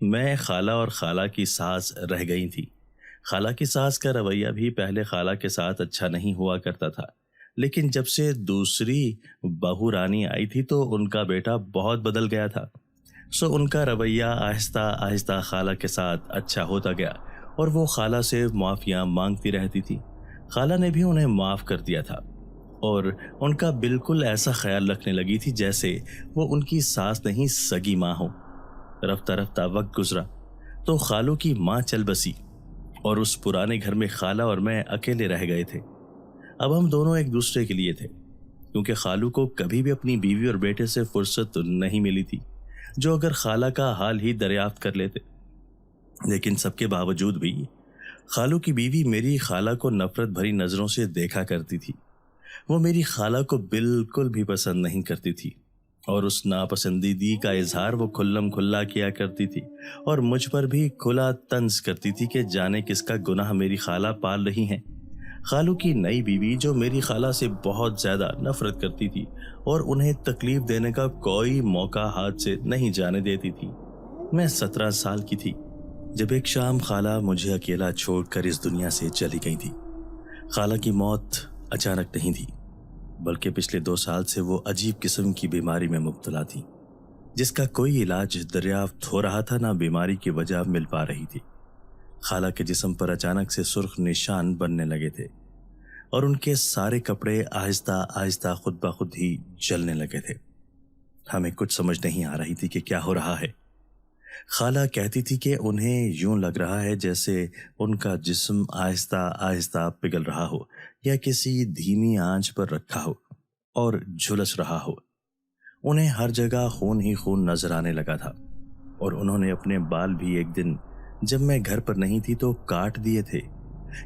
میں خالہ اور خالہ کی ساس رہ گئی تھی۔ خالہ کی ساس کا رویہ بھی پہلے خالہ کے ساتھ اچھا نہیں ہوا کرتا تھا، لیکن جب سے دوسری بہو رانی آئی تھی تو ان کا بیٹا بہت بدل گیا تھا۔ ان کا رویہ آہستہ آہستہ خالہ کے ساتھ اچھا ہوتا گیا اور وہ خالہ سے معافیاں مانگتی رہتی تھی۔ خالہ نے بھی انہیں معاف کر دیا تھا اور ان کا بالکل ایسا خیال رکھنے لگی تھی جیسے وہ ان کی ساس نہیں سگی ماں ہو۔ رفتہ رفتہ وقت گزرا تو خالو کی ماں چل بسی اور اس پرانے گھر میں خالہ اور میں اکیلے رہ گئے تھے۔ اب ہم دونوں ایک دوسرے کے لیے تھے، کیونکہ خالو کو کبھی بھی اپنی بیوی اور بیٹے سے فرصت نہیں ملی تھی، جو اگر خالہ کا حال ہی دریافت کر لیتے۔ لیکن سب کے باوجود بھی خالو کی بیوی میری خالہ کو نفرت بھری نظروں سے دیکھا کرتی تھی۔ وہ میری خالہ کو بالکل بھی پسند نہیں کرتی تھی اور اس ناپسندیدگی کا اظہار وہ کھلم کھلا کیا کرتی تھی اور مجھ پر بھی کھلا طنز کرتی تھی کہ جانے کس کا گناہ میری خالہ پال رہی ہیں۔ خالو کی نئی بیوی جو میری خالہ سے بہت زیادہ نفرت کرتی تھی اور انہیں تکلیف دینے کا کوئی موقع ہاتھ سے نہیں جانے دیتی تھی۔ میں 17 سال کی تھی جب ایک شام خالہ مجھے اکیلا چھوڑ کر اس دنیا سے چلی گئی تھی۔ خالہ کی موت اچانک نہیں تھی، بلکہ پچھلے 2 سال سے وہ عجیب قسم کی بیماری میں مبتلا تھی، جس کا کوئی علاج دریافت ہو رہا تھا نہ بیماری کی وجہ مل پا رہی تھی۔ خالہ کے جسم پر اچانک سے سرخ نشان بننے لگے تھے اور ان کے سارے کپڑے آہستہ آہستہ خود بخود ہی جلنے لگے تھے۔ ہمیں کچھ سمجھ نہیں آ رہی تھی کہ کیا ہو رہا ہے۔ خالہ کہتی تھی کہ انہیں یوں لگ رہا ہے جیسے ان کا جسم آہستہ آہستہ پگھل رہا ہو یا کسی دھیمی آنچ پر رکھا ہو اور جھلس رہا ہو۔ انہیں ہر جگہ خون ہی خون نظر آنے لگا تھا اور انہوں نے اپنے بال بھی ایک دن جب میں گھر پر نہیں تھی تو کاٹ دیے تھے۔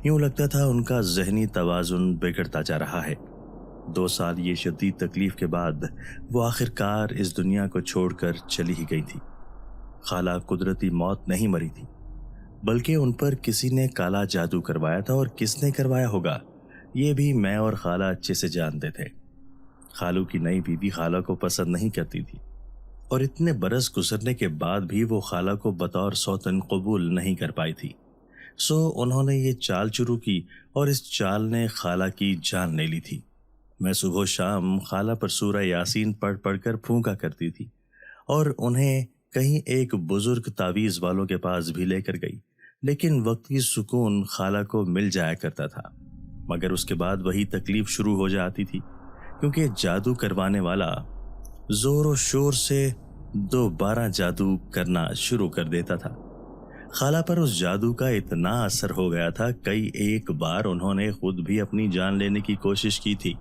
یوں لگتا تھا ان کا ذہنی توازن بگڑتا جا رہا ہے۔ 2 سال یہ شدید تکلیف کے بعد وہ آخر کار اس دنیا کو چھوڑ کر چلی ہی گئی تھی۔ خالہ قدرتی موت نہیں مری تھی، بلکہ ان پر کسی نے کالا جادو کروایا تھا، اور کس نے کروایا ہوگا یہ بھی میں اور خالہ اچھے سے جانتے تھے۔ خالو کی نئی بیوی خالہ کو پسند نہیں کرتی تھی اور اتنے برس گزرنے کے بعد بھی وہ خالہ کو بطور سوتن قبول نہیں کر پائی تھی۔ انہوں نے یہ چال شروع کی اور اس چال نے خالہ کی جان لے لی تھی۔ میں صبح و شام خالہ پر سورہ یاسین پڑھ پڑھ کر پھونکا کرتی تھی اور انہیں کہیں ایک بزرگ تعویذ والوں کے پاس بھی لے کر گئی، لیکن وقتی سکون خالہ کو مل جایا کرتا تھا، مگر اس کے بعد وہی تکلیف شروع ہو جاتی تھی، کیونکہ جادو کروانے والا زور و شور سے دوبارہ جادو کرنا شروع کر دیتا تھا۔ خالہ پر اس جادو کا اتنا اثر ہو گیا تھا، کئی ایک بار انہوں نے خود بھی اپنی جان لینے کی کوشش کی تھی،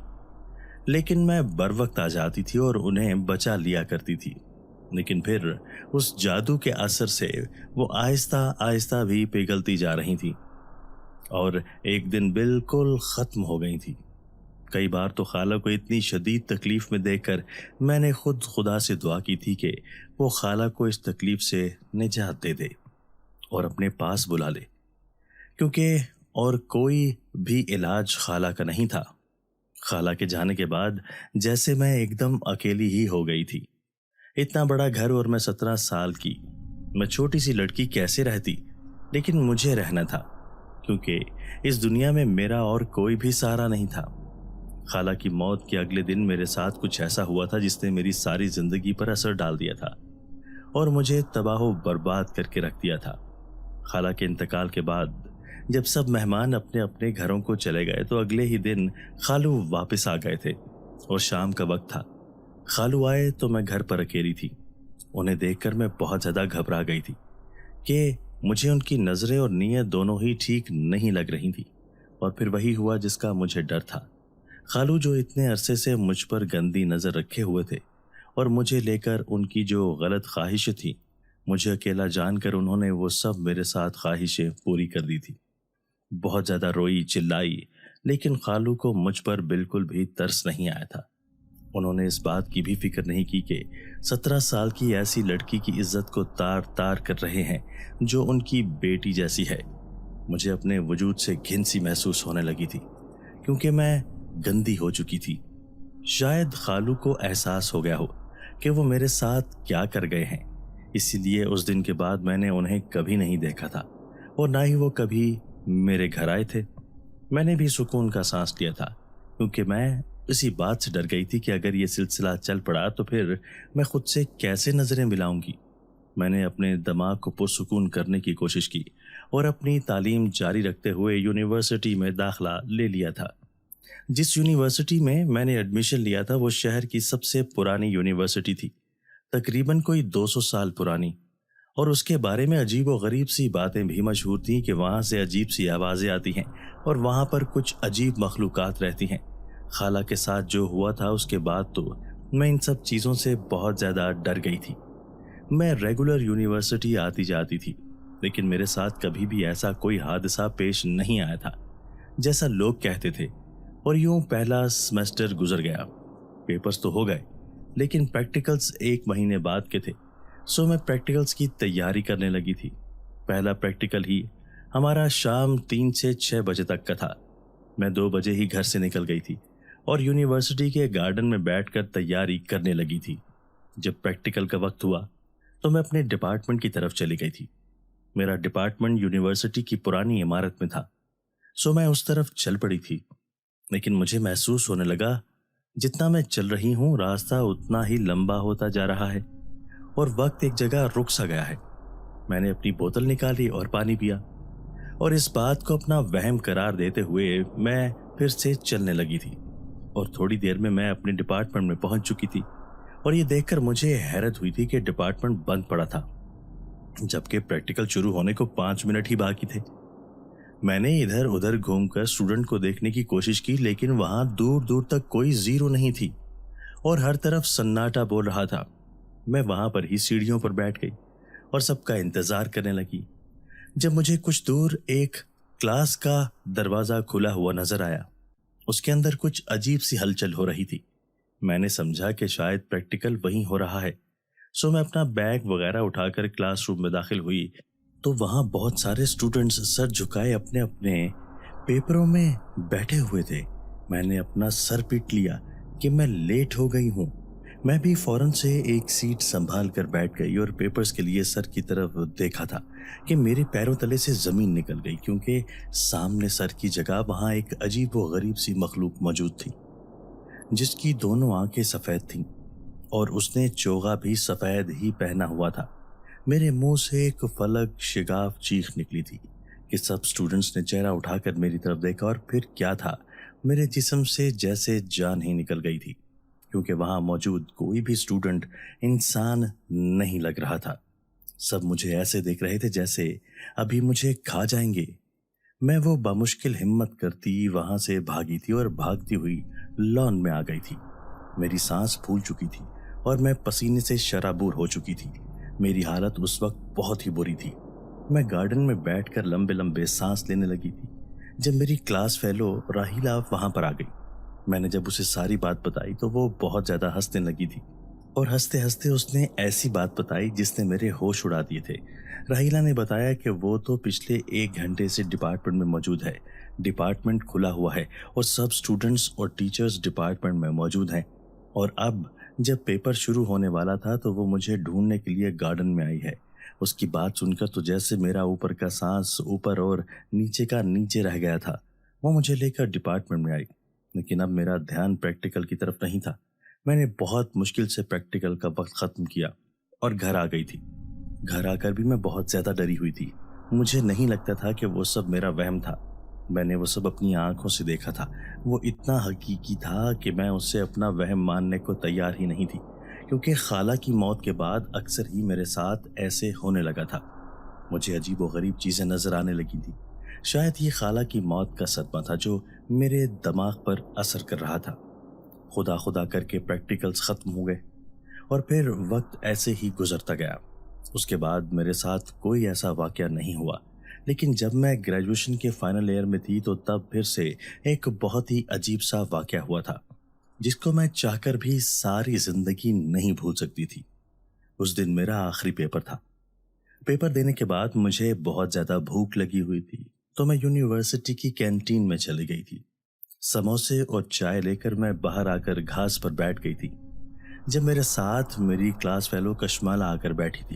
لیکن میں بر وقت آ جاتی تھی اور انہیں بچا لیا کرتی تھی۔ لیکن پھر اس جادو کے اثر سے وہ آہستہ آہستہ بھی پگھلتی جا رہی تھی اور ایک دن بالکل ختم ہو گئی تھی۔ کئی بار تو خالہ کو اتنی شدید تکلیف میں دیکھ کر میں نے خود خدا سے دعا کی تھی کہ وہ خالہ کو اس تکلیف سے نجات دے دے اور اپنے پاس بلا لے، کیونکہ اور کوئی بھی علاج خالہ کا نہیں تھا۔ خالہ کے جانے کے بعد جیسے میں ایک دم اکیلی ہی ہو گئی تھی۔ اتنا بڑا گھر اور میں 17 سال کی، میں چھوٹی سی لڑکی کیسے رہتی؟ لیکن مجھے رہنا تھا، کیونکہ اس دنیا میں میرا اور کوئی بھی سہارا نہیں تھا۔ خالہ کی موت کے اگلے دن میرے ساتھ کچھ ایسا ہوا تھا جس نے میری ساری زندگی پر اثر ڈال دیا تھا اور مجھے تباہ و برباد کر کے رکھ دیا تھا۔ خالہ کے انتقال کے بعد جب سب مہمان اپنے اپنے گھروں کو چلے گئے تو اگلے ہی دن خالو واپس آ گئے تھے اور شام کا وقت تھا۔ خالو آئے تو میں گھر پر اکیلی تھی۔ انہیں دیکھ کر میں بہت زیادہ گھبرا گئی تھی کہ مجھے ان کی نظریں اور نیت دونوں ہی ٹھیک نہیں لگ رہی تھی، اور پھر وہی ہوا جس کا مجھے ڈر تھا۔ خالو جو اتنے عرصے سے مجھ پر گندی نظر رکھے ہوئے تھے اور مجھے لے کر ان کی جو غلط خواہشیں تھیں، مجھے اکیلا جان کر انہوں نے وہ سب میرے ساتھ خواہشیں پوری کر دی تھی۔ بہت زیادہ روئی چلائی، لیکن خالو کو مجھ پر بالکل بھی ترس نہیں آیا تھا۔ انہوں نے اس بات کی بھی فکر نہیں کی کہ 17 سال کی ایسی لڑکی کی عزت کو تار تار کر رہے ہیں جو ان کی بیٹی جیسی ہے۔ مجھے اپنے وجود سے گھن سی محسوس ہونے لگی تھی، کیونکہ میں گندی ہو چکی تھی۔ شاید خالو کو احساس ہو گیا ہو کہ وہ میرے ساتھ کیا کر گئے ہیں، اسی لیے اس دن کے بعد میں نے انہیں کبھی نہیں دیکھا تھا اور نہ ہی وہ کبھی میرے گھر آئے تھے۔ میں نے بھی سکون کا سانس لیا تھا، کیونکہ میں اسی بات سے ڈر گئی تھی کہ اگر یہ سلسلہ چل پڑا تو پھر میں خود سے کیسے نظریں ملاؤں گی۔ میں نے اپنے دماغ کو پرسکون کرنے کی کوشش کی اور اپنی تعلیم جاری رکھتے ہوئے یونیورسٹی میں داخلہ لے لیا تھا۔ جس یونیورسٹی میں نے ایڈمیشن لیا تھا وہ شہر کی سب سے پرانی یونیورسٹی تھی، تقریباً کوئی 200 سال پرانی، اور اس کے بارے میں عجیب و غریب سی باتیں بھی مشہور تھیں کہ وہاں سے عجیب سی آوازیں آتی ہیں اور وہاں پر کچھ عجیب مخلوقات رہتی ہیں۔ خالہ کے ساتھ جو ہوا تھا اس کے بعد تو میں ان سب چیزوں سے بہت زیادہ ڈر گئی تھی۔ میں ریگولر یونیورسٹی آتی جاتی تھی، لیکن میرے ساتھ کبھی بھی ایسا کوئی حادثہ پیش نہیں آیا تھا جیسا لوگ کہتے تھے، اور یوں پہلا سیمسٹر گزر گیا۔ پیپرز تو ہو گئے، لیکن پریکٹیکلز 1 مہینے بعد کے تھے، سو میں پریکٹیکلز کی تیاری کرنے لگی تھی۔ پہلا پریکٹیکل ہی ہمارا شام 3 سے 6 بجے تک کا تھا۔ میں 2 بجے ہی گھر سے نکل گئی تھی اور یونیورسٹی کے گارڈن میں بیٹھ کر تیاری کرنے لگی تھی۔ جب پریکٹیکل کا وقت ہوا تو میں اپنے ڈپارٹمنٹ کی طرف چلی گئی تھی۔ میرا ڈپارٹمنٹ یونیورسٹی کی پرانی عمارت میں تھا، سو میں اس طرف چل پڑی تھی، لیکن مجھے محسوس ہونے لگا جتنا میں چل رہی ہوں راستہ اتنا ہی لمبا ہوتا جا رہا ہے اور وقت ایک جگہ رک سا گیا ہے۔ میں نے اپنی بوتل نکالی اور پانی پیا، اور اس بات کو اپنا وہم قرار دیتے ہوئے میں پھر سے چلنے لگی تھی، اور تھوڑی دیر میں اپنے ڈپارٹمنٹ میں پہنچ چکی تھی، اور یہ دیکھ کر مجھے حیرت ہوئی تھی کہ ڈپارٹمنٹ بند پڑا تھا، جبکہ پریکٹیکل شروع ہونے کو 5 منٹ ہی باقی تھے۔ میں نے ادھر ادھر گھوم کر اسٹوڈنٹ کو دیکھنے کی کوشش کی، لیکن وہاں دور دور تک کوئی زیرو نہیں تھی اور ہر طرف سناٹا بول رہا تھا۔ میں وہاں پر ہی سیڑھیوں پر بیٹھ گئی اور سب کا انتظار کرنے لگی، جب مجھے کچھ دور ایک کلاس کا دروازہ کھلا ہوا نظر آیا۔ اس کے اندر کچھ عجیب سی ہلچل ہو رہی تھی۔ میں نے سمجھا کہ شاید پریکٹیکل وہیں ہو رہا ہے، سو میں اپنا بیگ وغیرہ اٹھا کر کلاس روم میں داخل ہوئی تو وہاں بہت سارے اسٹوڈنٹس سر جھکائے اپنے اپنے پیپروں میں بیٹھے ہوئے تھے۔ میں نے اپنا سر پیٹ لیا کہ میں لیٹ ہو گئی ہوں۔ میں بھی فوراً سے ایک سیٹ سنبھال کر بیٹھ گئی اور پیپرز کے لیے سر کی طرف دیکھا تھا کہ میرے پیروں تلے سے زمین نکل گئی، کیونکہ سامنے سر کی جگہ وہاں ایک عجیب و غریب سی مخلوق موجود تھی جس کی دونوں آنکھیں سفید تھیں اور اس نے چوغا بھی سفید ہی پہنا ہوا تھا۔ میرے منہ سے ایک فلک شگاف چیخ نکلی تھی کہ سب اسٹوڈنٹس نے چہرہ اٹھا کر میری طرف دیکھا، اور پھر کیا تھا، میرے جسم سے جیسے جان ہی نکل گئی تھی، کیونکہ وہاں موجود کوئی بھی اسٹوڈنٹ انسان نہیں لگ رہا تھا۔ سب مجھے ایسے دیکھ رہے تھے جیسے ابھی مجھے کھا جائیں گے۔ میں وہ بمشکل ہمت کرتی وہاں سے بھاگی تھی اور بھاگتی ہوئی لان میں آ گئی تھی۔ میری سانس پھول چکی تھی اور میں پسینے سے شرابور ہو چکی تھی۔ میری حالت اس وقت بہت ہی بری تھی۔ میں گارڈن میں بیٹھ کر لمبے لمبے سانس لینے لگی تھی جب میری کلاس فیلو راہیلا وہاں پر آ گئی۔ میں نے جب اسے ساری بات بتائی تو وہ بہت زیادہ ہنسنے لگی تھی، اور ہنستے ہنستے اس نے ایسی بات بتائی جس نے میرے ہوش اڑا دیے تھے۔ راہیلا نے بتایا کہ وہ تو پچھلے 1 گھنٹے سے ڈپارٹمنٹ میں موجود ہے، ڈپارٹمنٹ کھلا ہوا ہے اور سب اسٹوڈنٹس اور ٹیچرز ڈپارٹمنٹ میں موجود ہیں، اور اب جب پیپر شروع ہونے والا تھا تو وہ مجھے ڈھونڈنے کے لیے گارڈن میں آئی ہے۔ اس کی بات سن کر تو جیسے میرا اوپر کا سانس اوپر اور نیچے کا نیچے رہ گیا تھا۔ وہ مجھے لے کر ڈپارٹمنٹ میں آئی، لیکن اب میرا دھیان پریکٹیکل کی طرف نہیں تھا۔ میں نے بہت مشکل سے پریکٹیکل کا وقت ختم کیا اور گھر آ گئی تھی۔ گھر آ کر بھی میں بہت زیادہ ڈری ہوئی تھی۔ مجھے نہیں لگتا تھا کہ وہ سب میرا وہم تھا۔ میں نے وہ سب اپنی آنکھوں سے دیکھا تھا۔ وہ اتنا حقیقی تھا کہ میں اسے اپنا وہم ماننے کو تیار ہی نہیں تھی، کیونکہ خالہ کی موت کے بعد اکثر ہی میرے ساتھ ایسے ہونے لگا تھا۔ مجھے عجیب و غریب چیزیں نظر آنے لگی تھی۔ شاید یہ خالہ کی موت کا صدمہ تھا جو میرے دماغ پر اثر کر رہا تھا۔ خدا خدا کر کے پریکٹیکلز ختم ہو گئے اور پھر وقت ایسے ہی گزرتا گیا۔ اس کے بعد میرے ساتھ کوئی ایسا واقعہ نہیں ہوا، لیکن جب میں گریجویشن کے فائنل ایئر میں تھی تو تب پھر سے ایک بہت ہی عجیب سا واقعہ ہوا تھا جس کو میں چاہ کر بھی ساری زندگی نہیں بھول سکتی تھی۔ اس دن میرا آخری پیپر تھا۔ پیپر دینے کے بعد مجھے بہت زیادہ بھوک لگی ہوئی تھی، تو میں یونیورسٹی کی کینٹین میں چلی گئی تھی۔ سموسے اور چائے لے کر میں باہر آ کر گھاس پر بیٹھ گئی تھی، جب میرے ساتھ میری کلاس فیلو کشمالہ آ کر بیٹھی تھی۔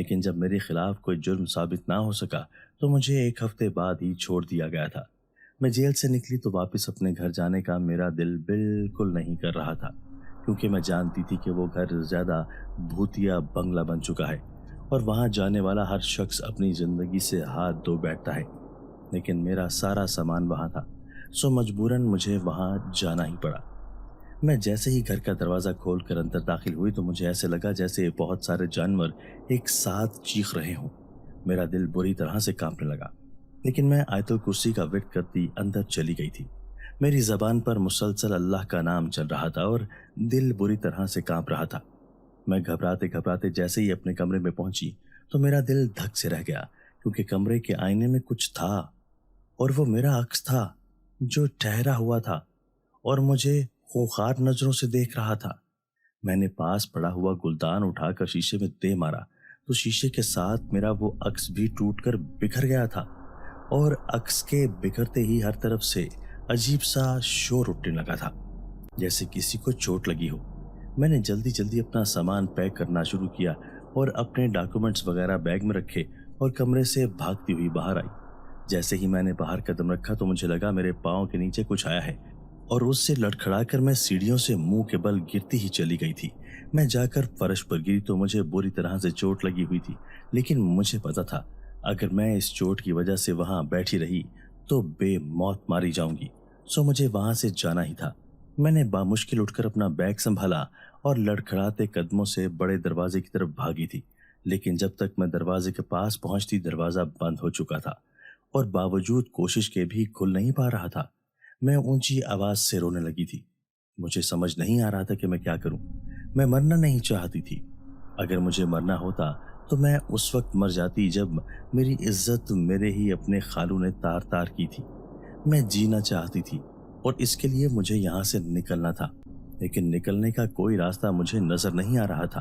لیکن جب میرے خلاف کوئی جرم ثابت نہ ہو سکا تو مجھے ایک ہفتے بعد ہی چھوڑ دیا گیا تھا۔ میں جیل سے نکلی تو واپس اپنے گھر جانے کا میرا دل بالکل نہیں کر رہا تھا، کیونکہ میں جانتی تھی کہ وہ گھر زیادہ بھوتیا بنگلہ بن چکا ہے اور وہاں جانے والا ہر شخص اپنی زندگی سے ہاتھ دھو بیٹھتا ہے۔ لیکن میرا سارا سامان وہاں تھا، سو مجبوراً مجھے وہاں جانا ہی پڑا۔ میں جیسے ہی گھر کا دروازہ کھول کر اندر داخل ہوئی تو مجھے ایسے لگا جیسے بہت سارے جانور ایک ساتھ چیخ رہے ہوں۔ میرا دل بری طرح سے کانپنے لگا، لیکن میں آیت الکرسی کا ورد کرتی اندر چلی گئی تھی۔ میری زبان پر مسلسل اللہ کا نام چل رہا تھا اور دل بری طرح سے کانپ رہا تھا۔ میں گھبراتے گھبراتے جیسے ہی اپنے کمرے میں پہنچی تو میرا دل دھک سے رہ گیا، کیونکہ کمرے کے آئینے میں کچھ تھا، اور وہ میرا عکس تھا جو ٹھہرا ہوا تھا اور مجھے خوخار نظروں سے دیکھ رہا تھا۔ میں نے پاس پڑا ہوا گلدان اٹھا کر شیشے میں دے مارا تو شیشے کے ساتھ میرا وہ عکس بھی ٹوٹ کر بکھر گیا تھا، اور عکس کے بکھرتے ہی ہر طرف سے عجیب سا شور اٹھنے لگا تھا، جیسے کسی کو چوٹ لگی ہو۔ میں نے جلدی جلدی اپنا سامان پیک کرنا شروع کیا اور اپنے ڈاکومنٹس وغیرہ بیگ میں رکھے اور کمرے سے بھاگتی ہوئی باہر آئی۔ جیسے ہی میں نے باہر قدم رکھا تو مجھے لگا میرے پاؤں کے نیچے کچھ آیا ہے، اور اس سے لڑکھڑا کر میں سیڑھیوں سے منہ کے بل گرتی ہی چلی گئی تھی۔ میں جا کر فرش پر گری تو مجھے بری طرح سے چوٹ لگی ہوئی تھی، لیکن مجھے پتا تھا اگر میں اس چوٹ کی وجہ سے وہاں بیٹھی رہی تو بے موت ماری جاؤں گی، سو مجھے وہاں سے جانا ہی تھا۔ میں نے بامشکل اٹھ کر اپنا بیگ سنبھالا اور لڑکھڑاتے قدموں سے بڑے دروازے کی طرف بھاگی تھی، لیکن جب تک میں دروازے کے پاس پہنچتی دروازہ بند ہو چکا تھا، اور باوجود کوشش کے بھی کھل نہیں پا رہا تھا۔ میں اونچی آواز سے رونے لگی تھی۔ مجھے سمجھ نہیں آ رہا تھا کہ میں کیا کروں۔ میں مرنا نہیں چاہتی تھی۔ اگر مجھے مرنا ہوتا تو میں اس وقت مر جاتی جب میری عزت میرے ہی اپنے خالو نے تار تار کی تھی۔ میں جینا چاہتی تھی اور اس کے لیے مجھے یہاں سے نکلنا تھا، لیکن نکلنے کا کوئی راستہ مجھے نظر نہیں آ رہا تھا۔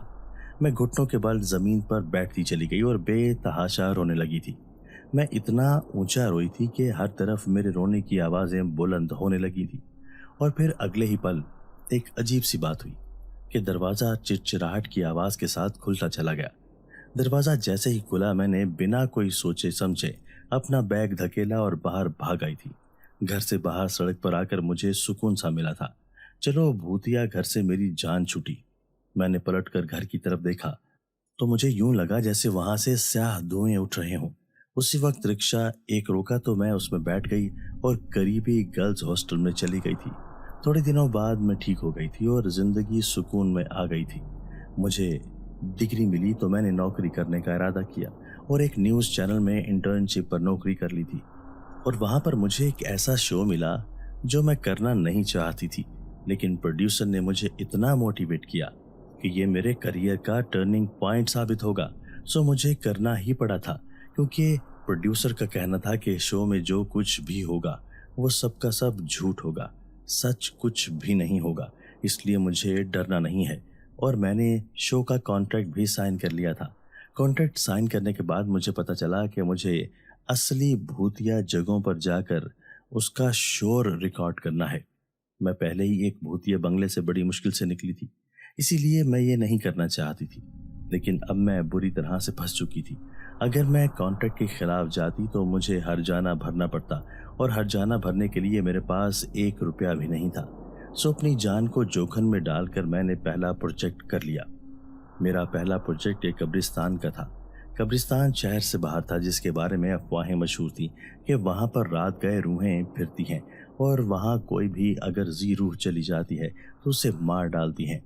میں گھٹنوں کے بل زمین پر بیٹھتی چلی گئی اور بے تحاشا رونے لگی تھی۔ میں اتنا اونچا روئی تھی کہ ہر طرف میرے رونے کی آوازیں بلند ہونے لگی تھی، اور پھر اگلے ہی پل ایک عجیب سی بات ہوئی کہ دروازہ چرچراہٹ کی آواز کے ساتھ کھلتا چلا گیا۔ دروازہ جیسے ہی کھلا میں نے بنا کوئی سوچے سمجھے اپنا بیگ دھکیلا اور باہر بھاگ آئی تھی۔ گھر سے باہر سڑک پر آ کر مجھے سکون سا ملا تھا۔ چلو بھوتیا گھر سے میری جان چھوٹی۔ میں نے پلٹ کر گھر کی طرف دیکھا تو مجھے یوں لگا جیسے وہاں سے سیاہ دھوئیں اٹھ رہے ہوں۔ اسی وقت رکشہ ایک روکا تو میں اس میں بیٹھ گئی اور قریبی گرلز ہاسٹل میں چلی گئی تھی۔ تھوڑے دنوں بعد میں ٹھیک ہو گئی تھی اور زندگی سکون میں آ گئی تھی۔ مجھے ڈگری ملی تو میں نے نوکری کرنے کا ارادہ کیا اور ایک نیوز چینل میں انٹرنشپ پر نوکری کر لی تھی، اور وہاں پر مجھے ایک ایسا شو ملا جو میں کرنا نہیں چاہتی تھی، لیکن پروڈیوسر نے مجھے اتنا موٹیویٹ کیا کہ یہ میرے کریئر کا ٹرننگ پوائنٹ ثابت ہوگا، سو مجھے کرنا ہی پڑا تھا، کیونکہ پروڈیوسر کا کہنا تھا کہ شو میں جو کچھ بھی ہوگا وہ سب کا سب جھوٹ ہوگا، سچ کچھ بھی نہیں ہوگا، اس لیے مجھے ڈرنا نہیں ہے۔ اور میں نے شو کا کانٹریکٹ بھی سائن کر لیا تھا۔ کانٹریکٹ سائن کرنے کے بعد مجھے پتہ چلا کہ مجھے اصلی بھوتیا جگہوں پر جا کر اس کا شور ریکارڈ کرنا ہے۔ میں پہلے ہی ایک بھوتیا بنگلے سے بڑی مشکل سے نکلی تھی، اسی لیے میں یہ نہیں کرنا چاہتی تھی، لیکن اب میں بری طرح سے پھنس چکی تھی۔ اگر میں کانٹریکٹ کے خلاف جاتی تو مجھے ہر جانہ بھرنا پڑتا، اور ہر جانہ بھرنے کے لیے میرے پاس 1 روپیہ بھی نہیں تھا، سو اپنی جان کو جوکھن میں ڈال کر میں نے پہلا پروجیکٹ کر لیا۔ میرا پہلا پروجیکٹ ایک قبرستان کا تھا۔ قبرستان شہر سے باہر تھا، جس کے بارے میں افواہیں مشہور تھیں کہ وہاں پر رات گئے روحیں پھرتی ہیں اور وہاں کوئی بھی اگر زی روح چلی جاتی ہے تو اسے مار ڈالتی ہیں۔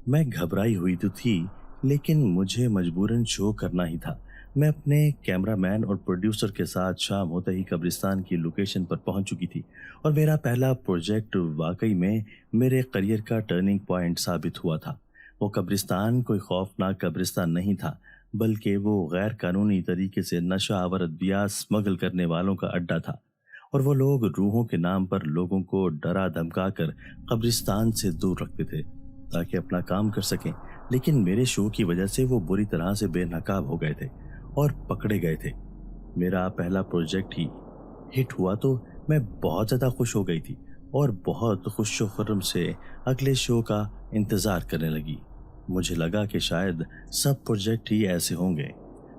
میں گھبرائی ہوئی تو تھی، لیکن مجھے مجبوراً شو کرنا ہی تھا۔ میں اپنے کیمرہ مین اور پروڈیوسر کے ساتھ شام ہوتے ہی قبرستان کی لوکیشن پر پہنچ چکی تھی، اور میرا پہلا پروجیکٹ واقعی میں میرے کریئر کا ٹرننگ پوائنٹ ثابت ہوا تھا۔ وہ قبرستان کوئی خوفناک قبرستان نہیں تھا، بلکہ وہ غیر قانونی طریقے سے نشہ آور ادویات اسمگل کرنے والوں کا اڈہ تھا، اور وہ لوگ روحوں کے نام پر لوگوں کو ڈرا دھمکا کر قبرستان سے دور رکھتے تھے تاکہ اپنا کام کر سکیں، لیکن میرے شو کی وجہ سے وہ بری طرح سے بے نقاب ہو گئے تھے اور پکڑے گئے تھے۔ میرا پہلا پروجیکٹ ہی ہٹ ہوا تو میں بہت زیادہ خوش ہو گئی تھی اور بہت خوش و خرم سے اگلے شو کا انتظار کرنے لگی۔ مجھے لگا کہ شاید سب پروجیکٹ ہی ایسے ہوں گے۔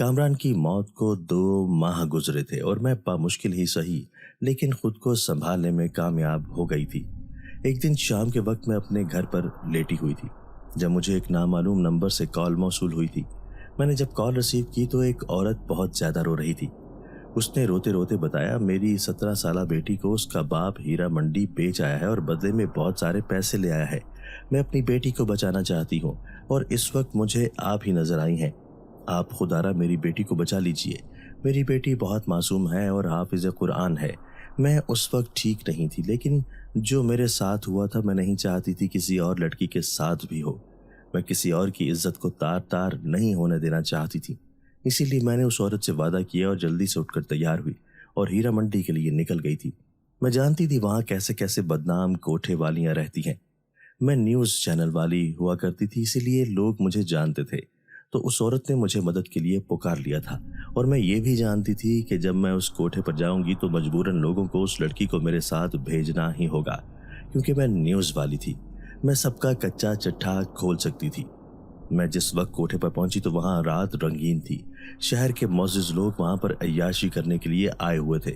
کامران کی موت کو 2 ماہ گزرے تھے اور میں بامشکل ہی سہی لیکن خود کو سنبھالنے میں کامیاب ہو گئی تھی۔ ایک دن شام کے وقت میں اپنے گھر پر لیٹی ہوئی تھی جب مجھے ایک نامعلوم نمبر سے کال موصول ہوئی تھی۔ میں نے جب کال ریسیو کی تو ایک عورت بہت زیادہ رو رہی تھی۔ اس نے روتے روتے بتایا میری 17 سالہ بیٹی کو اس کا باپ ہیرا منڈی بیچ آیا ہے اور بدلے میں بہت سارے پیسے لے آیا ہے۔ میں اپنی بیٹی کو بچانا چاہتی ہوں اور اس وقت مجھے آپ ہی نظر آئی ہیں۔ آپ خدارا میری بیٹی کو بچا لیجئے۔ میری بیٹی بہت معصوم ہے اور حافظ قرآن ہے۔ میں اس وقت ٹھیک نہیں تھی لیکن جو میرے ساتھ ہوا تھا میں نہیں چاہتی تھی کسی اور لڑکی کے ساتھ بھی ہو۔ میں کسی اور کی عزت کو تار تار نہیں ہونے دینا چاہتی تھی، اسی لیے میں نے اس عورت سے وعدہ کیا اور جلدی سے اٹھ کر تیار ہوئی اور ہیرا منڈی کے لیے نکل گئی تھی۔ میں جانتی تھی وہاں کیسے کیسے بدنام کوٹھے والیاں رہتی ہیں۔ میں نیوز چینل والی ہوا کرتی تھی اسی لیے لوگ مجھے جانتے تھے، تو اس عورت نے مجھے مدد کے لیے پکار لیا تھا اور میں یہ بھی جانتی تھی کہ جب میں اس کوٹھے پر جاؤں گی تو مجبوراً لوگوں کو اس لڑکی کو میرے ساتھ بھیجنا ہی ہوگا، کیونکہ میں نیوز والی تھی۔ میں سب کا کچا چٹھا کھول سکتی تھی۔ میں جس وقت کوٹھے پر پہنچی تو وہاں رات رنگین تھی۔ شہر کے معزز لوگ وہاں پر عیاشی کرنے کے لیے آئے ہوئے تھے۔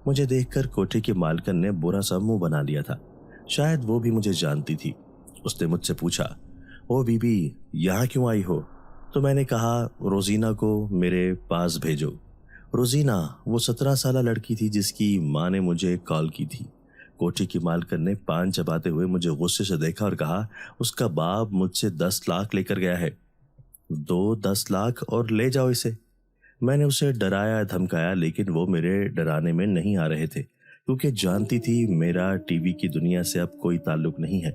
مجھے دیکھ کر کوٹھے کے مالکن نے برا سا منہ بنا لیا تھا، شاید وہ بھی مجھے جانتی تھی۔ اس نے مجھ سے پوچھا، او بی بی یہاں کیوں آئی ہو؟ تو میں نے کہا روزینہ کو میرے پاس بھیجو۔ روزینہ وہ 17 سالہ لڑکی تھی جس کی ماں نے مجھے کال کی تھی۔ کوٹھی کی مالکن نے پان چباتے ہوئے مجھے غصے سے دیکھا اور کہا اس کا باپ مجھ سے 10 لاکھ لے کر گیا ہے، دو 10 لاکھ اور لے جاؤ اسے۔ میں نے اسے ڈرایا دھمکایا لیکن وہ میرے ڈرانے میں نہیں آ رہے تھے، کیونکہ جانتی تھی میرا ٹی وی کی دنیا سے اب کوئی تعلق نہیں ہے۔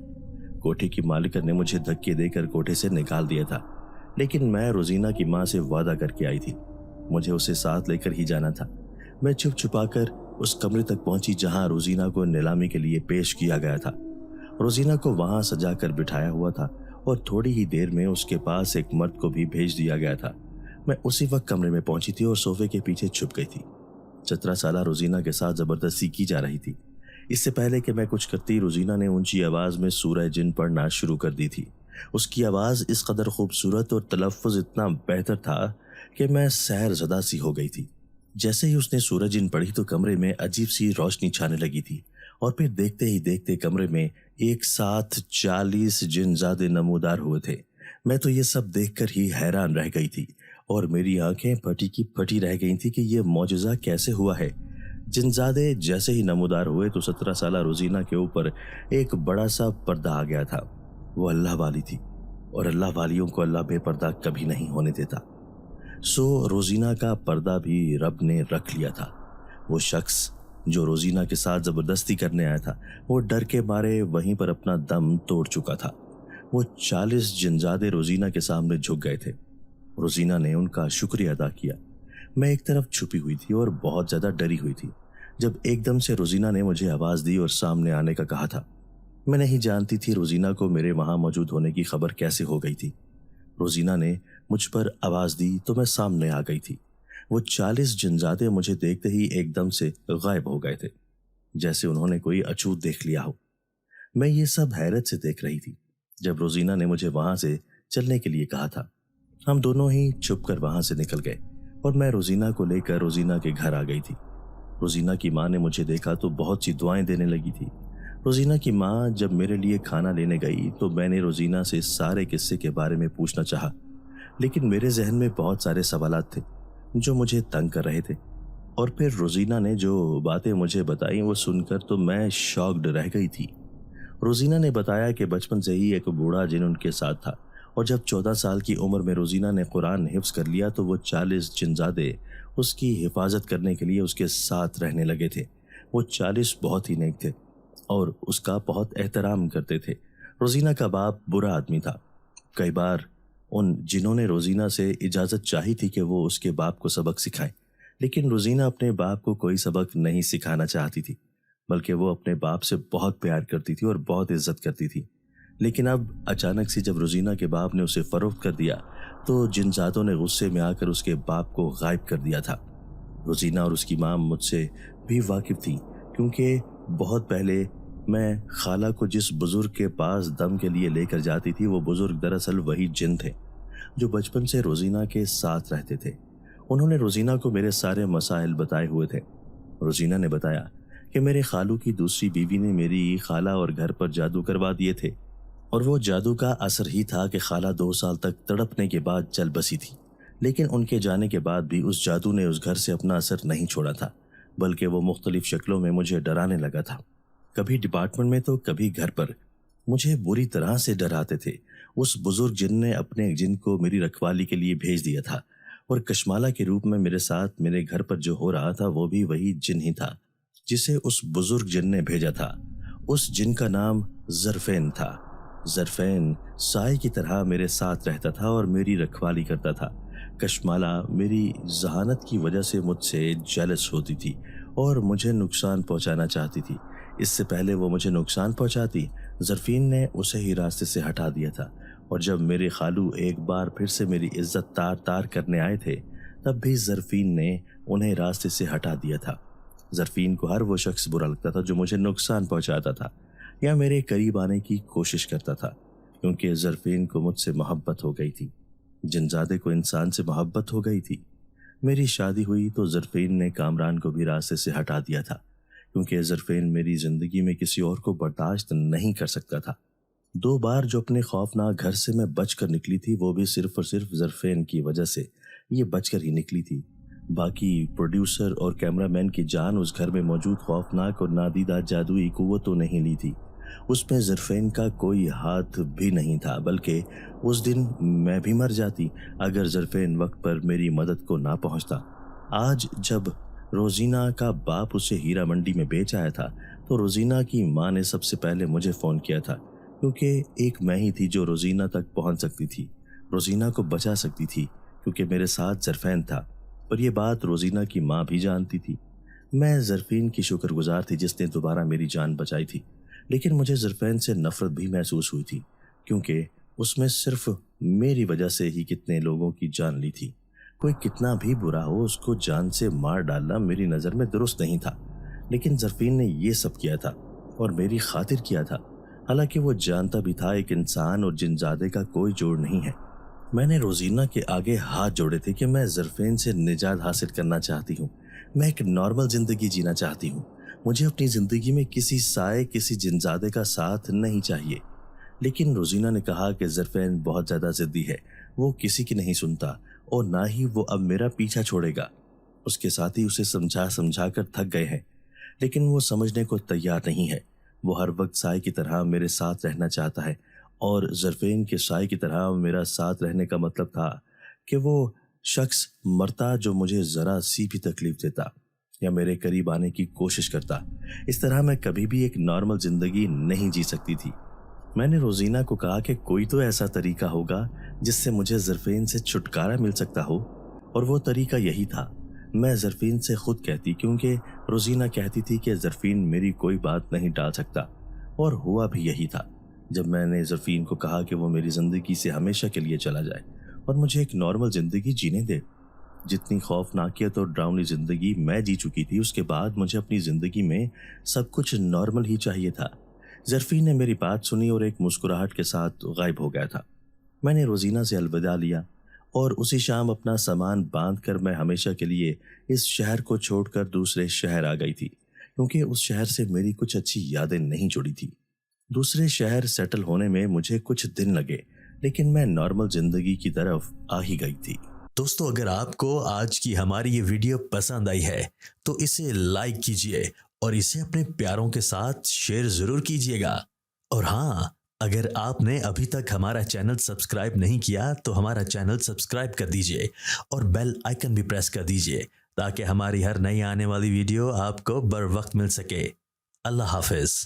کوٹھی کی مالکن نے مجھے دھکے دے کر کوٹھے سے نکال دیا تھا، لیکن میں روزینہ کی ماں سے وعدہ کر کے آئی تھی، مجھے اسے ساتھ لے کر ہی جانا تھا۔ میں چھپ چھپا کر اس کمرے تک پہنچی جہاں روزینہ کو نیلامی کے لیے پیش کیا گیا تھا۔ روزینہ کو وہاں سجا کر بٹھایا ہوا تھا اور تھوڑی ہی دیر میں اس کے پاس ایک مرد کو بھی بھیج دیا گیا تھا۔ میں اسی وقت کمرے میں پہنچی تھی اور صوفے کے پیچھے چھپ گئی تھی۔ 17 سالہ روزینہ کے ساتھ زبردستی کی جا رہی تھی۔ اس سے پہلے کہ میں کچھ کرتی روزینہ نے اونچی آواز میں سورہ جن پڑھنا شروع کر دی تھی۔ اس کی آواز اس قدر خوبصورت اور تلفظ اتنا بہتر تھا کہ میں سحر زدہ سی ہو گئی تھی۔ جیسے ہی اس نے سورہ جن پڑھی تو کمرے میں عجیب سی روشنی چھانے لگی تھی اور پھر دیکھتے ہی دیکھتے کمرے میں ایک ساتھ 40 جن زادے نمودار ہوئے تھے۔ میں تو یہ سب دیکھ کر ہی حیران رہ گئی تھی اور میری آنکھیں پھٹی کی پھٹی رہ گئی تھی کہ یہ معجزہ کیسے ہوا ہے۔ جن زادے جیسے ہی نمودار ہوئے تو 17 سالہ روزینہ کے اوپر ایک بڑا سا پردہ آ گیا تھا۔ وہ اللہ والی تھی اور اللہ والیوں کو اللہ بے پردہ کبھی نہیں ہونے دیتا۔ سو روزینہ کا پردہ بھی رب نے رکھ لیا تھا۔ وہ شخص جو روزینہ کے ساتھ زبردستی کرنے آیا تھا وہ ڈر کے مارے وہیں پر اپنا دم توڑ چکا تھا۔ وہ 40 جنزادے روزینہ کے سامنے جھک گئے تھے۔ روزینہ نے ان کا شکریہ ادا کیا۔ میں ایک طرف چھپی ہوئی تھی اور بہت زیادہ ڈری ہوئی تھی جب ایک دم سے روزینہ نے مجھے آواز دی اور سامنے آنے کا کہا تھا۔ میں نہیں جانتی تھی روزینہ کو میرے وہاں موجود ہونے کی خبر کیسے ہو گئی تھی۔ روزینہ نے مجھ پر آواز دی تو میں سامنے آ گئی تھی۔ وہ 40 جنزادے مجھے دیکھتے ہی ایک دم سے غائب ہو گئے تھے، جیسے انہوں نے کوئی اچھوت دیکھ لیا ہو۔ میں یہ سب حیرت سے دیکھ رہی تھی جب روزینہ نے مجھے وہاں سے چلنے کے لیے کہا تھا۔ ہم دونوں ہی چھپ کر وہاں سے نکل گئے اور میں روزینہ کو لے کر روزینہ کے گھر آ گئی تھی۔ روزینہ کی ماں نے مجھے دیکھا تو بہت سی دعائیں دینے لگی تھی۔ روزینہ کی ماں جب میرے لیے کھانا لینے گئی تو میں نے روزینہ سے سارے قصے کے بارے میں پوچھنا چاہا، لیکن میرے ذہن میں بہت سارے سوالات تھے جو مجھے تنگ کر رہے تھے، اور پھر روزینہ نے جو باتیں مجھے بتائیں وہ سن کر تو میں شاکڈ رہ گئی تھی۔ روزینہ نے بتایا کہ بچپن سے ہی ایک بوڑھا جن ان کے ساتھ تھا، اور جب 14 سال کی عمر میں روزینہ نے قرآن حفظ کر لیا تو وہ 40 جنزادے اس کی حفاظت کرنے کے لیے اس کے ساتھ رہنے لگے تھے۔ وہ 40 بہت ہی نیک تھے اور اس کا بہت احترام کرتے تھے۔ روزینہ کا باپ برا آدمی تھا۔ کئی بار ان جنہوں نے روزینہ سے اجازت چاہی تھی کہ وہ اس کے باپ کو سبق سکھائیں، لیکن روزینہ اپنے باپ کو کوئی سبق نہیں سکھانا چاہتی تھی، بلکہ وہ اپنے باپ سے بہت پیار کرتی تھی اور بہت عزت کرتی تھی۔ لیکن اب اچانک سے جب روزینہ کے باپ نے اسے فروخت کر دیا تو جنزادوں نے غصے میں آ کر اس کے باپ کو غائب کر دیا تھا۔ روزینہ اور اس کی ماں مجھ سے بھی واقف تھی، کیونکہ بہت پہلے میں خالہ کو جس بزرگ کے پاس دم کے لیے لے کر جاتی تھی وہ بزرگ دراصل وہی جن تھے جو بچپن سے روزینہ کے ساتھ رہتے تھے۔ انہوں نے روزینہ کو میرے سارے مسائل بتائے ہوئے تھے۔ روزینہ نے بتایا کہ میرے خالو کی دوسری بیوی نے میری خالہ اور گھر پر جادو کروا دیے تھے، اور وہ جادو کا اثر ہی تھا کہ خالہ 2 سال تک تڑپنے کے بعد چل بسی تھی، لیکن ان کے جانے کے بعد بھی اس جادو نے اس گھر سے اپنا اثر نہیں چھوڑا تھا، بلکہ وہ مختلف شکلوں میں مجھے ڈرانے لگا تھا۔ کبھی ڈپارٹمنٹ میں تو کبھی گھر پر مجھے بری طرح سے ڈراتے تھے۔ اس بزرگ جن نے اپنے جن کو میری رکھوالی کے لیے بھیج دیا تھا، اور کشمالہ کے روپ میں میرے ساتھ میرے گھر پر جو ہو رہا تھا وہ بھی وہی جن ہی تھا جسے اس بزرگ جن نے بھیجا تھا۔ اس جن کا نام ظرفین تھا۔ ظرفین سائے کی طرح میرے ساتھ رہتا تھا اور میری رکھوالی کرتا تھا۔ کشمالہ میری ذہانت کی وجہ سے مجھ سے جیلس ہوتی تھی اور مجھے نقصان پہنچانا چاہتی تھی۔ اس سے پہلے وہ مجھے نقصان پہنچاتی، ظرفین نے اسے ہی راستے سے ہٹا دیا تھا، اور جب میرے خالو ایک بار پھر سے میری عزت تار تار کرنے آئے تھے تب بھی ظرفین نے انہیں راستے سے ہٹا دیا تھا۔ ظرفین کو ہر وہ شخص برا لگتا تھا جو مجھے نقصان پہنچاتا تھا یا میرے قریب آنے کی کوشش کرتا تھا، کیونکہ ظرفین کو مجھ سے محبت ہو گئی تھی، جنزادے کو انسان سے محبت ہو گئی تھی۔ میری شادی ہوئی تو ظرفین نے کامران کو بھی راستے سے ہٹا دیا تھا، کیونکہ ظرفین میری زندگی میں کسی اور کو برداشت نہیں کر سکتا تھا۔ 2 بار جو اپنے خوفناک گھر سے میں بچ کر نکلی تھی وہ بھی صرف اور صرف ظرفین کی وجہ سے یہ بچ کر ہی نکلی تھی۔ باقی پروڈیوسر اور کیمرہ مین کی جان اس گھر میں موجود خوفناک اور نادیدہ جادوئی قوت تو نہیں لی تھی، اس میں ظرفین کا کوئی ہاتھ بھی نہیں تھا، بلکہ اس دن میں بھی مر جاتی اگر ظرفین وقت پر میری مدد کو نہ پہنچتا۔ آج جب روزینہ کا باپ اسے ہیرا منڈی میں بیچ آیا تھا تو روزینہ کی ماں نے سب سے پہلے مجھے فون کیا تھا، کیونکہ ایک میں ہی تھی جو روزینہ تک پہنچ سکتی تھی، روزینہ کو بچا سکتی تھی، کیونکہ میرے ساتھ ظرفین تھا، اور یہ بات روزینہ کی ماں بھی جانتی تھی۔ میں ظرفین کی شکر گزار تھی جس نے دوبارہ میری جان بچائی تھی، لیکن مجھے ظرفین سے نفرت بھی محسوس ہوئی تھی، کیونکہ اس میں صرف میری وجہ سے ہی کتنے لوگوں کی جان لی تھی۔ کوئی کتنا بھی برا ہو اس کو جان سے مار ڈالنا میری نظر میں درست نہیں تھا، لیکن ظرفین نے یہ سب کیا تھا اور میری خاطر کیا تھا، حالانکہ وہ جانتا بھی تھا ایک انسان اور جنزادے کا کوئی جوڑ نہیں ہے۔ میں نے روزینہ کے آگے ہاتھ جوڑے تھے کہ میں ظرفین سے نجات حاصل کرنا چاہتی ہوں، میں ایک نارمل زندگی جینا چاہتی ہوں، مجھے اپنی زندگی میں کسی سائے کسی جنزادے کا ساتھ نہیں چاہیے۔ لیکن روزینہ نے کہا کہ ظرفین بہت زیادہ ضدی ہے، وہ کسی کی نہیں سنتا اور نہ ہی وہ اب میرا پیچھا چھوڑے گا۔ اس کے ساتھی اسے سمجھا کر تھک گئے ہیں، لیکن وہ سمجھنے کو تیار نہیں ہے۔ وہ ہر وقت سائے کی طرح میرے ساتھ رہنا چاہتا ہے، اور ظرفین کے سائے کی طرح میرا ساتھ رہنے کا مطلب تھا کہ وہ شخص مرتا جو مجھے ذرا سی بھی تکلیف دیتا یا میرے قریب آنے کی کوشش کرتا۔ اس طرح میں کبھی بھی ایک نارمل زندگی نہیں جی سکتی تھی۔ میں نے روزینہ کو کہا کہ کوئی تو ایسا طریقہ ہوگا جس سے مجھے ظرفین سے چھٹکارا مل سکتا ہو، اور وہ طریقہ یہی تھا۔ میں ظرفین سے خود کہتی، کیونکہ روزینہ کہتی تھی کہ ظرفین میری کوئی بات نہیں ٹال سکتا، اور ہوا بھی یہی تھا۔ جب میں نے ظرفین کو کہا کہ وہ میری زندگی سے ہمیشہ کے لیے چلا جائے اور مجھے ایک نارمل زندگی جینے دے، جتنی خوفناکیت اور ڈراؤنی زندگی میں جی چکی تھی اس کے بعد مجھے اپنی زندگی میں سب کچھ نارمل ہی چاہیے تھا۔ ظرفین نے میری بات سنی اور ایک مسکراہٹ کے ساتھ غائب ہو گیا تھا۔ میں نے روزینہ سے الوداع لیا اور اسی شام اپنا سامان باندھ کر میں ہمیشہ کے لیے اس شہر کو چھوڑ کر دوسرے شہر آ گئی تھی، کیونکہ اس شہر سے میری کچھ اچھی یادیں نہیں جڑی تھی۔ دوسرے شہر سیٹل ہونے میں مجھے کچھ دن لگے، لیکن میں نارمل زندگی کی طرف آ ہی گئی تھی۔ دوستو، اگر آپ کو آج کی ہماری یہ ویڈیو پسند آئی ہے تو اسے لائک کیجئے اور اسے اپنے پیاروں کے ساتھ شیئر ضرور کیجئے گا۔ اور ہاں، اگر آپ نے ابھی تک ہمارا چینل سبسکرائب نہیں کیا تو ہمارا چینل سبسکرائب کر دیجئے اور بیل آئیکن بھی پریس کر دیجئے تاکہ ہماری ہر نئی آنے والی ویڈیو آپ کو بر وقت مل سکے۔ اللہ حافظ۔